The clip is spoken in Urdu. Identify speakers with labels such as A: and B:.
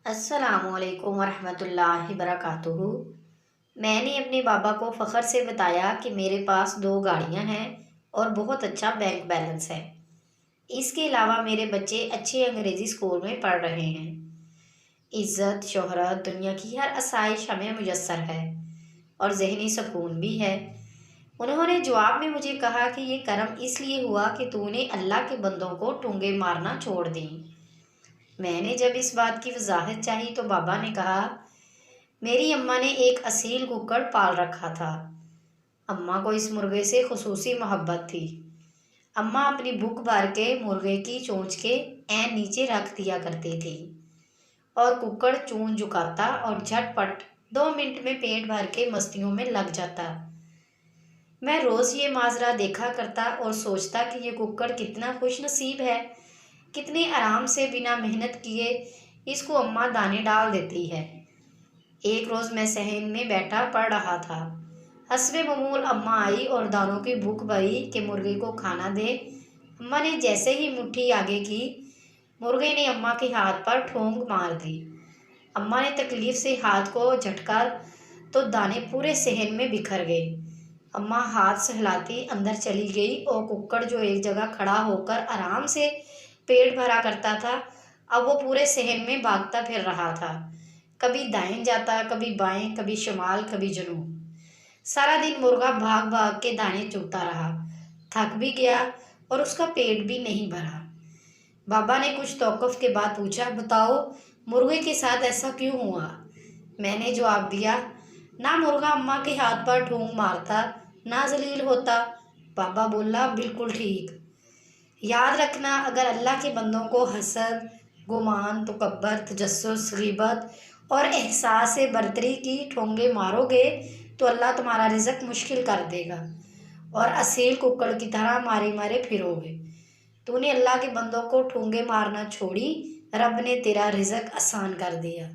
A: السلام علیکم ورحمۃ اللہ وبرکاتہ۔ میں نے اپنے بابا کو فخر سے بتایا کہ میرے پاس 2 گاڑیاں ہیں اور بہت اچھا بینک بیلنس ہے۔ اس کے علاوہ میرے بچے اچھے انگریزی اسکول میں پڑھ رہے ہیں۔ عزت، شہرت، دنیا کی ہر آسائش ہمیں میسر ہے اور ذہنی سکون بھی ہے۔ انہوں نے جواب میں مجھے کہا کہ یہ کرم اس لیے ہوا کہ تو نے اللہ کے بندوں کو ٹونگے مارنا چھوڑ دیں۔ میں نے جب اس بات کی وضاحت چاہی تو بابا نے کہا، میری اماں نے ایک اصیل ککڑ پال رکھا تھا۔ اماں کو اس مرغے سے خصوصی محبت تھی۔ اماں اپنی بھوک بھر کے مرغے کی چونچ کے عین نیچے رکھ دیا کرتی تھی اور ککڑ چونچ جھکاتا اور جھٹ پٹ 2 منٹ میں پیٹ بھر کے مستیوں میں لگ جاتا۔ میں روز یہ ماجرا دیکھا کرتا اور سوچتا کہ یہ ککڑ کتنا خوش نصیب ہے، کتنے آرام سے بنا محنت کیے اس کو اماں دانے ڈال دیتی ہے۔ ایک روز میں صحن میں بیٹھا پڑھ رہا تھا۔ حسب معمول اماں آئی اور دانوں کی بھوک بھری کہ مرغے کو کھانا دے۔ اماں نے جیسے ہی مٹھی آگے کی، مرغے نے اماں کے ہاتھ پر ٹھونگ مار دی۔ اماں نے تکلیف سے ہاتھ کو جھٹکا تو دانے پورے صحن میں بکھر گئے۔ اماں ہاتھ سہلاتی اندر چلی گئی اور ککڑ جو ایک جگہ کھڑا ہو کر آرام سے پیٹ بھرا کرتا تھا، اب وہ پورے صحن میں بھاگتا پھر رہا تھا۔ کبھی دائیں جاتا، کبھی بائیں، کبھی شمال، کبھی جنوب۔ سارا دن مرغا بھاگ بھاگ کے دانے چگتا رہا، تھک بھی گیا اور اس کا پیٹ بھی نہیں بھرا۔ بابا نے کچھ توقف کے بعد پوچھا، بتاؤ مرغے کے ساتھ ایسا کیوں ہوا؟ میں نے جواب دیا، نہ مرغا اماں کے ہاتھ پر ٹھونگ مارتا، نہ ذلیل ہوتا۔ بابا بولا، بالکل ٹھیک۔ یاد رکھنا، اگر اللہ کے بندوں کو حسد، گمان، تکبر، تجسس، غیبت اور احساس برتری کی ٹھونگے مارو گے تو اللہ تمہارا رزق مشکل کر دے گا اور اصیل ککڑ کی طرح مارے مارے پھرو گے۔ تو نے اللہ کے بندوں کو ٹھونگے مارنا چھوڑی، رب نے تیرا رزق آسان کر دیا۔